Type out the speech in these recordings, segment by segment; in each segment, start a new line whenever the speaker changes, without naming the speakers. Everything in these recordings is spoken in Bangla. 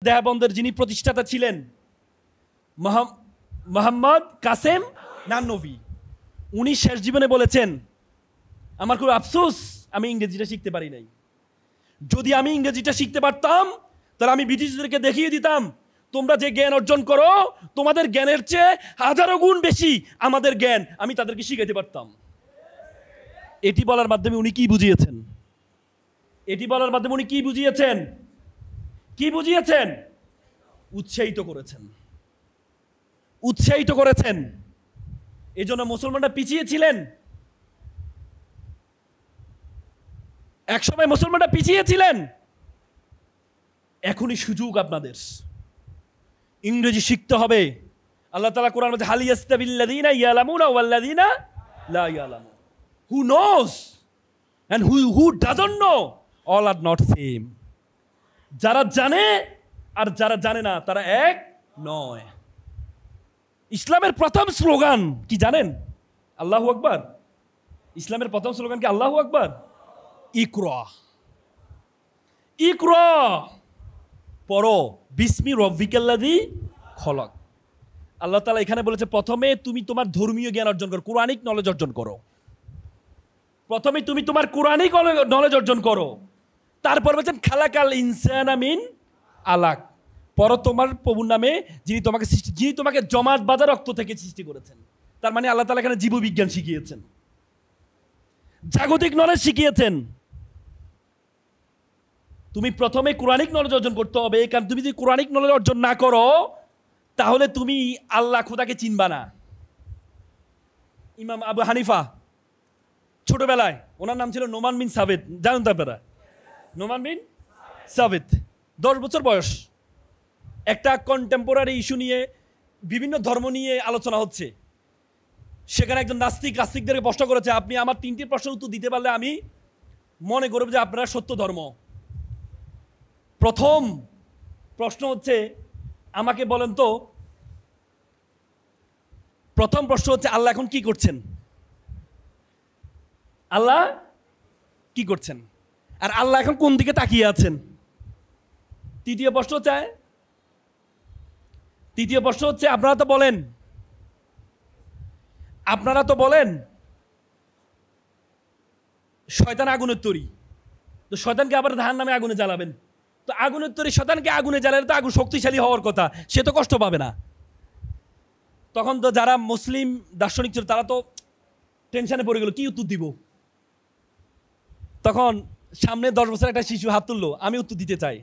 দেহবন্ধের যিনি প্রতিষ্ঠাতা ছিলেন মোহাম্মদ কাসেম নানভি, উনি শেষ জীবনে বলেছেন, আমার খুব আফসোস আমি ইংরেজিটা শিখতে পারি নাই। যদি আমি ইংরেজিটা শিখতে পারতাম তাহলে আমি ব্রিটিশদেরকে দেখিয়ে দিতাম, তোমরা যে জ্ঞান অর্জন করো তোমাদের জ্ঞানের চেয়ে হাজারো গুণ বেশি আমাদের জ্ঞান, আমি তাদেরকে শিখাইতে পারতাম। এটি বলার মাধ্যমে উনি কি বুঝিয়েছেন? এটি বলার মাধ্যমে উনি কি বুঝিয়েছেন? কি বুঝিয়েছেন? উৎসাহিত করেছেন, উৎসাহিত করেছেন। এই জন্য মুসলমানরা পিছিয়ে ছিলেন, একসময় মুসলমানরা পিছিয়ে ছিলেন। এখনই সুযোগ আপনাদের, ইংরেজি শিখতে হবে। আল্লাহ তাআলা কোরআন বলছে, হাল ইয়াস্তাবিল্লাযীনা ইয়ালামুনা ওয়াল্লাযীনা লা ইয়ালামুন, who knows and who doesn't know, all are not same. যারা জানে আর যারা জানে না তারা এক নয়। ইসলামের প্রথম স্লোগান কি জানেন? আল্লাহু আকবার। ইসলামের প্রথম স্লোগান কি? আল্লাহু আকবার। ইকরা, ইকরা, পড়ো, বিসমি রব্বিকাল্লাযী খলাক। আল্লাহ তাআলা এখানে বলেছে প্রথমে তুমি তোমার ধর্মীয় জ্ঞান অর্জন করো, কোরআনিক নলেজ অর্জন করো। প্রথমে তুমি তোমার কোরআনিক নলেজ অর্জন করো, তারপর বলছেন খালাকাল ইনসানা মিন আলাক, পর তোমার প্রভুর নামে যিনি তোমাকে জমাট বাঁধা রক্ত থেকে সৃষ্টি করেছেন। তার মানে আল্লাহ তাআলা এখানে জীববিজ্ঞান শিখিয়েছেন, জাগতিক নলেজ শিখিয়েছেন। তুমি প্রথমে কোরআনিক নলেজ অর্জন করতে হবে, কারণ তুমি যদি কোরআনিক নলেজ অর্জন না করো তাহলে তুমি আল্লাহ খোদাকে চিনবা না। ইমাম আবু হানিফা ছোটবেলায়, ওনার নাম ছিল নোমান বিন সাবিত, জানেন তো আপনারা? নোমান বিন সাবিত, 10 বছর বয়স। একটা কন্টেম্পোরারি ইস্যু নিয়ে, বিভিন্ন ধর্ম নিয়ে আলোচনা হচ্ছে, সেখানে একজন নাস্তিকদেরকে প্রশ্ন করেছে, আপনি আমার 3টি প্রশ্নের উত্তর দিতে পারলে আমি মনে করব যে আপনারা সত্য ধর্ম। প্রথম প্রশ্ন হচ্ছে, আমাকে বলেন তো, প্রথম প্রশ্ন হচ্ছে আল্লাহ এখন কি করছেন? আল্লাহ কি করছেন? আর আল্লাহ এখন কোন দিকে তাকিয়ে আছেন? তৃতীয় প্রশ্ন হচ্ছে আপনারা তো বলেন শয়তান আগুনের তৈরি, তো শয়তানকে আবার জাহান্নামে আগুনে জ্বালাবেন, তো আগুনের তৈরি শয়তানকে আগুনে জ্বালালে তো আগুন শক্তিশালী হওয়ার কথা, সে তো কষ্ট পাবে না। তখন তো যারা মুসলিম দার্শনিক ছিল তারা তো টেনশনে পড়ে গেল, কি উত্তর দিব। তখন সামনে 10 বছর একটা শিশু হাত তুললো, আমি উত্তর দিতে চাই।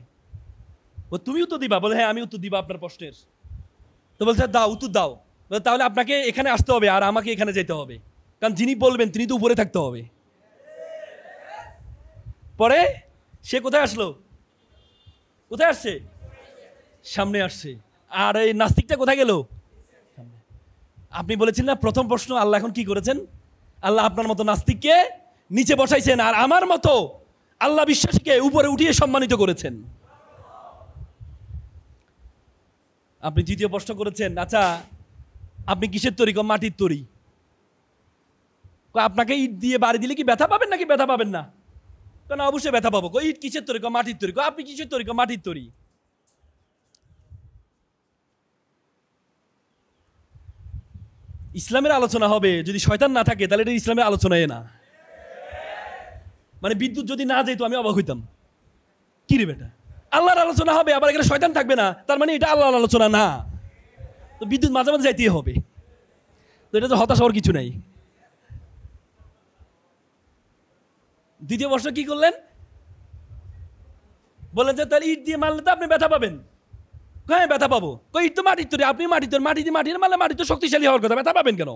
ও তুমি উত্তর দিবা? বলে হ্যাঁ আমি উত্তর দিবা আপনার প্রশ্নের। তো বলছে দাও, উত্তর দাও। তাহলে আপনাকে এখানে আসতে হবে আর আমাকে এখানে যেতে হবে, কারণ যিনি বলবেন তিনি তো উপরে থাকতে হবে। পরে সে কোথায় আসলো? কোথায় আসছে? সামনে আসছে। আর এই নাস্তিকটা কোথায় গেল? আপনি বলেছিলেন না প্রথম প্রশ্ন, আল্লাহ এখন কি করেছেন? আল্লাহ আপনার মতো নাস্তিককে নিচে বসাইছেন আর আমার মতো আল্লাহ বিশ্বাসীকে উপরে উঠিয়ে সম্মানিত করেছেন। আপনি দ্বিতীয় প্রশ্ন করেছেন, আচ্ছা আপনি কিসের তৈরি? মাটির তৈরি। আপনাকে ইট দিয়ে বাড়ি দিলে কি ব্যথা পাবেন নাকি ব্যথা পাবেন না? কেন অবশ্যই ব্যথা পাবো। ইট কিসের তৈরি? মাটির তৈরি। আপনি কিসের তৈরি? মাটির তৈরি। ইসলামের আলোচনা হবে যদি শয়তান না থাকে, তাহলে এটা ইসলামের আলোচনায় না। মানে বিদ্যুৎ যদি না যেত আমি অবাক হইতাম, কি রে বেটা, আল্লাহর আলোচনা হবে আবার এখানে শয়তান থাকবে না, তার মানে এটা আল্লাহর আলোচনা না। তো বিদ্যুৎ মাঝে মাঝে যাইতেই হবে, তো এটা তো হতাশ হওয়ার কিছু নাই। দ্বিতীয় প্রশ্ন কি করলেন? বলেন যে তাহলে ইট দিয়ে মারলে তো আপনি ব্যথা পাবেন। হ্যাঁ ব্যথা পাবো। ইট তো মাটির তৈরি, আপনি মাটি দিয়ে মারলে মাটি তো শক্তিশালী হওয়ার কথা, ব্যথা পাবেন কেন?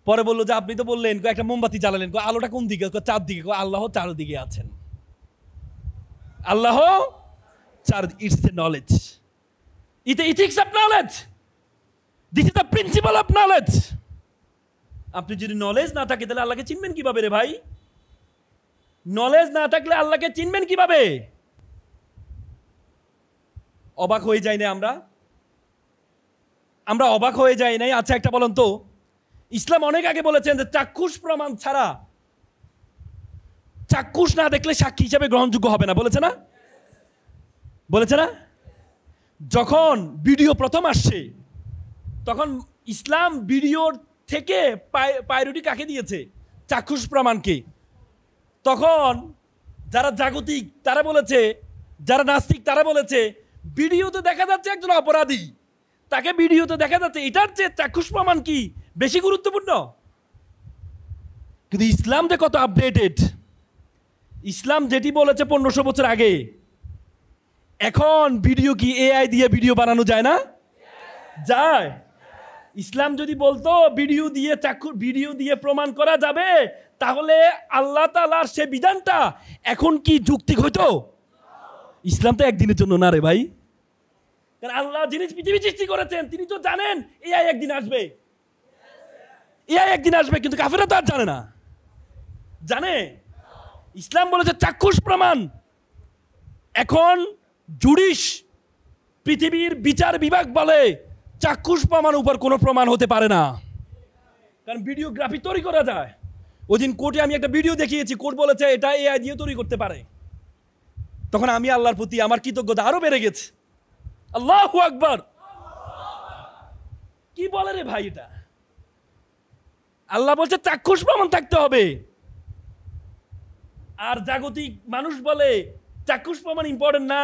পরে বললো যে আপনি তো বললেন একটা মোমবাতি জ্বালালেন, আলোটা কোন দিকে? চারদিকে। আল্লাহ চারদিকে আছেন। আল্লাহ it's a knowledge, it ethics of knowledge, this is the principal of knowledge. আপনি যদি নলেজ না থাকে তাহলে আল্লাহকে চিনবেন কিভাবে রে ভাই? নলেজ না থাকলে আল্লাহকে চিনবেন কিভাবে? অবাক হয়ে যাই না আমরা অবাক হয়ে যাই নাই? আচ্ছা একটা বলেন তো, ইসলাম অনেক আগে বলেছেন যে চাক্ষুষ প্রমাণ ছাড়া চাক্ষুষ না দেখলে সাক্ষী হিসাবে গ্রহণযোগ্য হবে না, বলেছে না? বলেছে না? যখন ভিডিও প্রথম আসছে তখন ইসলাম ভিডিওর থেকে প্রায়োরিটি কাকে দিয়েছে? চাক্ষুষ প্রমাণকে। তখন যারা জাগতিক তারা বলেছে, যারা নাস্তিক তারা বলেছে ভিডিওতে দেখা যাচ্ছে একজন অপরাধী, তাকে ভিডিওতে দেখা যাচ্ছে, এটার চেয়ে চাক্ষুষ প্রমাণ কি বেশি গুরুত্বপূর্ণ? কিন্তু ইসলাম যে কত আপডেটেড! ইসলাম যেটি বলেছে 1500 বছর আগে, এখন ভিডিও কি এআই দিয়ে ভিডিও বানানো যায় না? যায়। ইসলাম যদি বলতো ভিডিও দিয়ে প্রমাণ করা যাবে, তাহলে আল্লাহ তাআলার সে বিধানটা এখন কি যৌক্তিক হইতো? ইসলাম তো একদিনের জন্য না রে ভাই। কারণ আল্লাহ যিনি পৃথিবী সৃষ্টি করেছেন তিনি তো জানেন এআই একদিন আসবে, এআই একদিন আসবে, কিন্তু কাফেররা তো আর জানে না। জানে? ইসলাম বলেছে চাক্ষুষ প্রমাণ। এখন জুডিশ, পৃথিবীর বিচার বিভাগ বলে চাক্ষুষ প্রমাণ উপর কোনো প্রমাণ হতে পারে না, কারণ ভিডিওগ্রাফি তৈরি করা যায়। ওই দিন কোর্টে আমি একটা ভিডিও দেখিয়েছি, কোর্ট বলেছে এটা এআই দিয়ে তৈরি করতে পারে। তখন আমি আল্লাহর প্রতি আমার কৃতজ্ঞতা আরো বেড়ে গেছে। আল্লাহু আকবার! কি বলে রে ভাই এটা? আল্লাহ বলছে চাক্ষুষ প্রমাণ থাকতে হবে, আর জাগতিক মানুষ বলে চাক্ষুষ প্রমাণ ইম্পর্টেন্ট না,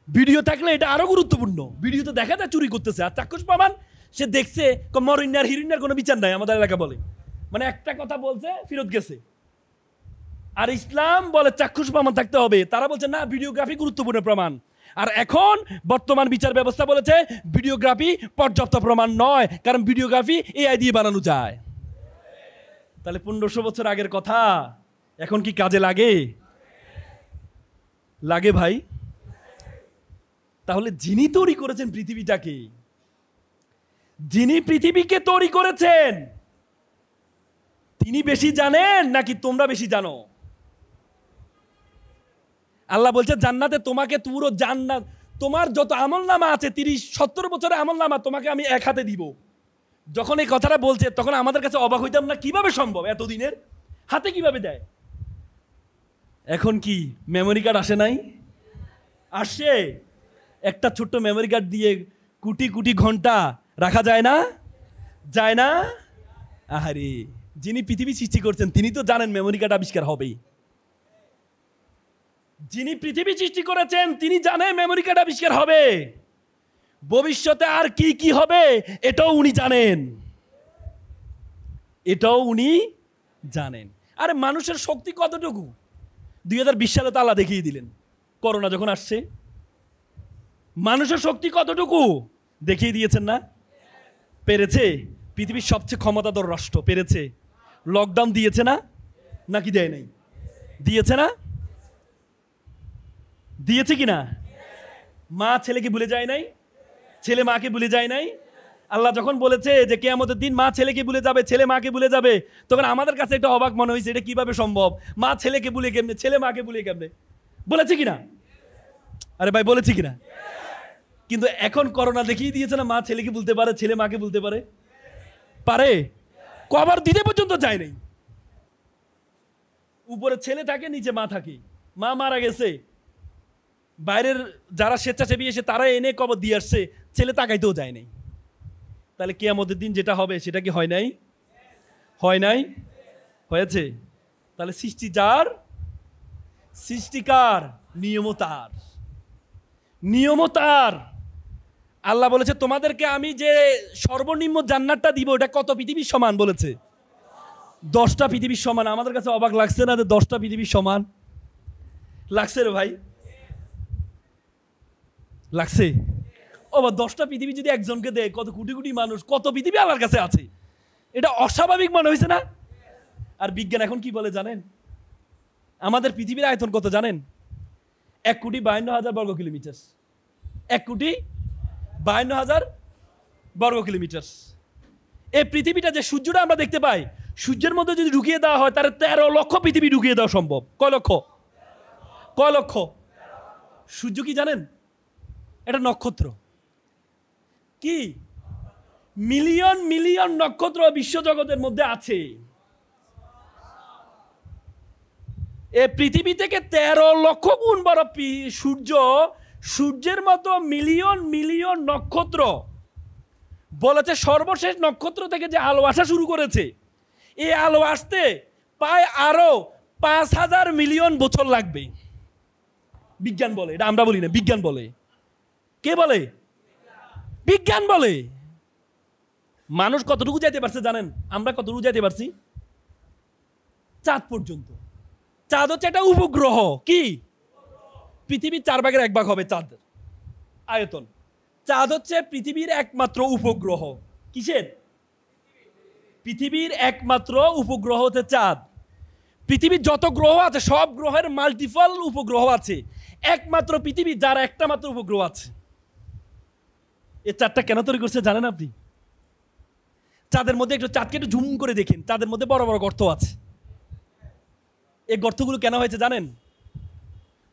ভিডিও থাকলে এটা আরো গুরুত্বপূর্ণ। ভিডিওতে দেখা যায় চুরি করতেছে, আর চাক্ষুষ প্রমাণ সে দেখছে মরিন্যার হিরোইনার কোনো বিচার নাই আমাদের এলাকা বলে, মানে একটা কথা বলছে ফেরত গেছে। আর ইসলাম বলে চাক্ষুষ প্রমাণ থাকতে হবে, তারা বলছে না ভিডিওগ্রাফি গুরুত্বপূর্ণ প্রমাণ। আর এখন বর্তমান বিচার ব্যবস্থা বলেছে ভিডিওগ্রাফি পর্যাপ্ত প্রমাণ নয়, কারণ ভিডিওগ্রাফি এআই দিয়ে বানানো যায়। তাহলে 1500 বছর আগের কথা এখন কি কাজে লাগে? লাগে ভাই। তাহলে যিনি তৈরি করেছেন পৃথিবীটাকে, যিনি পৃথিবীকে তৈরি করেছেন, তিনি বেশি জানেন নাকি তোমরা বেশি জানো? আল্লাহ বলছে জান্নাতে তোমাকে পুরো জান্নাত, তোমার যত আমলনামা আছে 30-70 বছরের আমলনামা তোমাকে আমি এক হাতে দিব। যখন এই কথাটা বলছে তখন আমাদের কাছে অবাক হইতাম না, কিভাবে সম্ভব, এতদিনের হাতে কিভাবে দেয়? এখন কি মেমোরি কার্ড আসে নাই? আসে। একটা ছোট্ট মেমোরি কার্ড দিয়ে কোটি কোটি ঘন্টা রাখা যায় না? যায় না? আহারে, যিনি পৃথিবী সৃষ্টি করছেন তিনি তো জানেন মেমোরি কার্ড আবিষ্কার হবেই। যিনি পৃথিবী সৃষ্টি করেছেন তিনি জানেন মেমোরি কার্ড আবিষ্কার হবে, ভবিষ্যতে আর কি কি হবে এটাও উনি জানেন, এটাও উনি জানেন। আরে মানুষের শক্তি কতটুকু 2020 সালে তো আল্লাহ দেখিয়ে দিলেন, করোনা যখন আসছে মানুষের শক্তি কতটুকু দেখিয়ে দিয়েছেন না? পেরেছে? পৃথিবীর সবচেয়ে ক্ষমতাধর রাষ্ট্র পেরেছে। লকডাউন দিয়েছে না? নাকি দেয় নাই? দিয়েছে না? দিয়েছে কিনা? মা ছেলেকে ভুলে যায় নাই, ছেলে মাকে ভুলে যায় নাই। আল্লাহ যখন বলেছে যে কিয়ামতের দিন মা ছেলেকে ভুলে যাবে, ছেলে মাকে ভুলে যাবে, তখন আমাদের কাছে একটা অবাক মনে হয়েছে, এটা কিভাবে সম্ভব? মা ছেলেকে ভুলে কেমনে, ছেলে মাকে ভুলে কেমনে? বলেছে কিনা? আরে ভাই বলেছে কিনা? কিন্তু এখন করোনা দেখিয়ে দিয়েছে না, মা ছেলেকে ভুলতে পারে, ছেলে মাকে ভুলতে পারে। পারে? কবর দিতে পর্যন্ত যায় নাই। উপরে ছেলে থাকে, নিচে মা থাকে। মা মারা গেছে, বাইরের যারা স্বেচ্ছাসেবী এসে তারা এনে কবর দিয়ে আসছে, ছেলে তাকাইতেও যায় নাই। তাহলে কিয়ামতের দিন যেটা হবে সেটা কি হয় নাই? হয় নাই? হয়েছে। তাহলে সৃষ্টি যার, সৃষ্টিকার, নিয়মও তার, নিয়মও তার। আল্লাহ বলেছে তোমাদেরকে আমি যে সর্বনিম্ন জান্নাতটা দিব এটা কত পৃথিবীর সমান বলেছে? 10টা পৃথিবীর সমান। আমাদের কাছে অবাক লাগছে না যে 10টা পৃথিবীর সমান? লাগছে রে ভাই, লাগছে। ও বা 10টা পৃথিবী যদি একজনকে দেয়, কত কোটি কোটি মানুষ, কত পৃথিবী আল্লাহর কাছে আছে, এটা অস্বাভাবিক মনে হয়েছে না? আর বিজ্ঞান এখন কি বলে জানেন? আমাদের পৃথিবীর আয়তন কত জানেন? 1,52,000 বর্গ কিলোমিটার। 1,52,000 বর্গ কিলোমিটার। এই পৃথিবীটা যে সূর্যটা আমরা দেখতে পাই, সূর্যের মধ্যে যদি ঢুকিয়ে দেওয়া হয় তাহলে 13 লক্ষ পৃথিবী ঢুকিয়ে দেওয়া সম্ভব। কয় লক্ষ? কয় লক্ষ? সূর্য কি জানেন? এটা নক্ষত্র। কি মিলিয়ন মিলিয়ন নক্ষত্র বিশ্বজগতের মধ্যে আছে। এ পৃথিবী থেকে 13 লক্ষ গুণ বড় সূর্য, সূর্যের মতো মিলিয়ন মিলিয়ন নক্ষত্র। বলেছে সর্বশেষ নক্ষত্র থেকে যে আলো আসা শুরু করেছে, এই আলো আসতে প্রায় আরো 5,000 মিলিয়ন বছর লাগবে। বিজ্ঞান বলে, এটা আমরা বলি না, বিজ্ঞান বলে। কে বলে? বিজ্ঞান বলে। মানুষ কতটুকু যাইতে পারছে জানেন? আমরা কতটুকু যাইতে পারছি? চাঁদ পর্যন্ত। চাঁদ হচ্ছে একটা উপগ্রহ। কি? পৃথিবীর 4/1 হবে চাঁদ আয়তন। চাঁদ হচ্ছে পৃথিবীর একমাত্র উপগ্রহ। কিসের? পৃথিবীর একমাত্র উপগ্রহ হচ্ছে চাঁদ। পৃথিবীর যত গ্রহ আছে সব গ্রহের মাল্টিপল উপগ্রহ আছে, একমাত্র পৃথিবী যার একটা মাত্র উপগ্রহ আছে। এই চাঁদটা কেন তৈরি করছে জানেন আপনি? চাঁদের মধ্যে একটু চাঁদকে একটু ঝুম করে দেখেন, চাঁদের মধ্যে বড় বড় গর্ত আছে। এই গর্তগুলো কেন হয়েছে জানেন?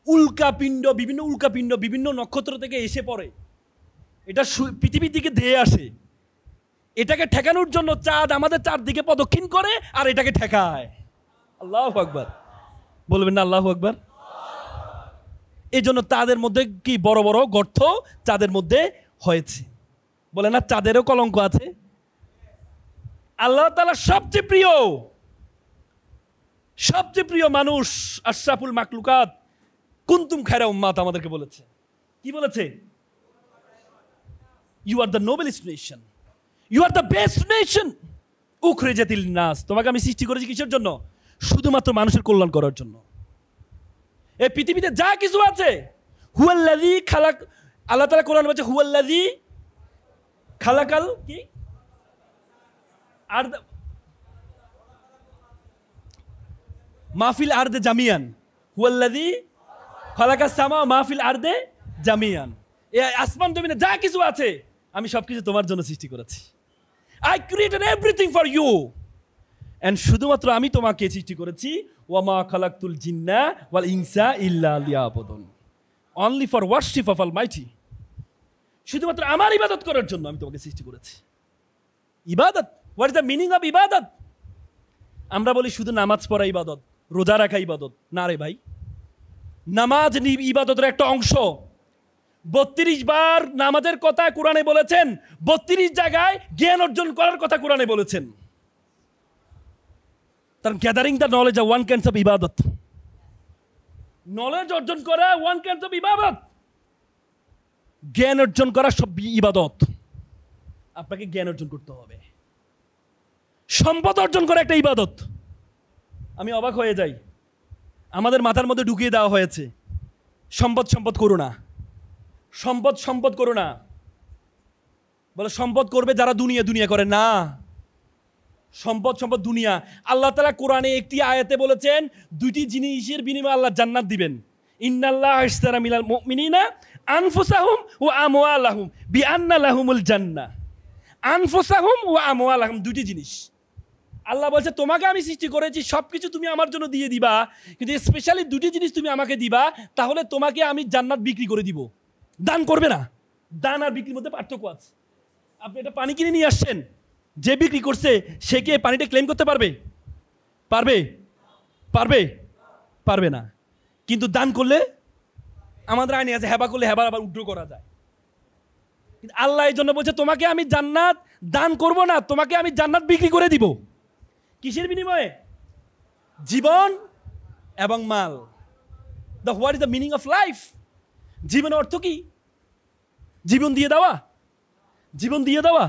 উল্কাপিণ্ড, বিভিন্ন উল্কাপিণ্ড বিভিন্ন নক্ষত্র থেকে এসে পড়ে, এটা পৃথিবীর দিকে ধেয়ে আসে। এটাকে ঠেকানোর জন্য চাঁদ আমাদের চারদিকে প্রদক্ষিণ করে আর এটাকে ঠেকায়। আল্লাহু আকবার, বলবেন না আল্লাহু আকবার? এই জন্য চাঁদের মধ্যে কি বড় বড় গর্ত চাঁদের মধ্যে হয়েছে। বলে না চাঁদেরও কলঙ্ক আছে। আল্লাহ তাআলা সবচেয়ে প্রিয় মানুষ, আশরাফুল মাখলুকাত, কুনতুম খায়রা উম্মাত আমাদেরকে বলেছে। কি বলেছে? You are the noblest nation, you are the best nation উখরিজাতিল নাস। তোমাকে আমি সৃষ্টি করেছি কিসের জন্য? শুধুমাত্র মানুষের কল্যাণ করার জন্য। এই পৃথিবীতে যা কিছু আছে, হুয়াল্লাযী খালাক, আল্লাহ তাআলা কোরআনে বলেছে হুয়াল্লাযী খালাকাল কি আর মাহফিল আরদে জামিয়ান, হুয়াল্লাযী খালাকাস সামা মাহফিল আরদে জামিয়ান। এই আসমান জমিনে যা কিছু আছে আমি সবকিছু তোমার জন্য সৃষ্টি করেছি। I created everything for you, and শুধুমাত্র আমি তোমাকে সৃষ্টি করেছি। ওয়ামা খালাকতুল জিন্না ওয়াল ইনসা ইল্লা লিয়াবুদুন, only for worship of almighty. শুধুমাত্র আমার ইবাদত করার জন্য আমি তোমাকে সৃষ্টি করেছি। ইবাদত, what is the meaning of ইবাদত? আমরা বলি শুধু নামাজ পড়া ইবাদত, রোজা রাখা ইবাদত। না রে ভাই, নামাজ ইবাদতের একটা অংশ। 32 বার নামাজের কথা কোরআনে বলেছেন, 32 জায়গায় জ্ঞান অর্জন করার কথা কোরআনে বলেছেন। তার gathering the knowledge of one kinds of ইবাদত। নলেজ অর্জন করা ওয়ান কাইন্ডস অফ ইবাদত। জ্ঞান অর্জন করা সব ইবাদত। আপনাকে জ্ঞান অর্জন করতে হবে। সম্পদ অর্জন করা একটা ইবাদত। আমি অবাক হয়ে যাই, আমাদের মাথার মধ্যে ঢুকিয়ে দেওয়া হয়েছে সম্পদ করো না, সম্পদ করো না। বলে সম্পদ করবে যারা দুনিয়া করে। না, সম্পদ দুনিয়া। আল্লাহ তাআলা কোরআনে একটি আয়াতে বলেছেন 2টি জিনিসের বিনিময়ে আল্লাহ জান্নাত দিবেন। ইন্নাল্লাহা ইশতারা মিনাল মুমিনিনা আনফুসাহুম ওয়া আমওয়ালাহুম বিআন্না লাহুমুল জান্নাহ। আনফুসাহুম ওয়া আমওয়ালাহুম, 2টি জিনিস। আল্লাহ বলছে তোমাকে আমি সৃষ্টি করেছি, সবকিছু তুমি আমার জন্য দিয়ে দিবা, কিন্তু স্পেশালি 2টি জিনিস তুমি আমাকে দিবা, তাহলে তোমাকে আমি জান্নাত বিক্রি করে দিব। দান করবে না। দান আর বিক্রির মধ্যে পার্থক্য আছে। আপনি একটা পানি কিনে নিয়ে আসছেন, যে বিক্রি করছে সে কি পানিটা ক্লেম করতে পারবে? পারবে না। কিন্তু দান করলে আমাদের আইনে আছে, হেবা করলে হেবার আবার উড্র করা যায়। কিন্তু আল্লাহ এই জন্য বলছে তোমাকে আমি জান্নাত দান করব না, তোমাকে আমি জান্নাত বিক্রি করে দিব। কিসের বিনিময়ে? জীবন এবং মাল। What is the meaning of life? জীবনের অর্থ কি? জীবন দিয়ে দেওয়া।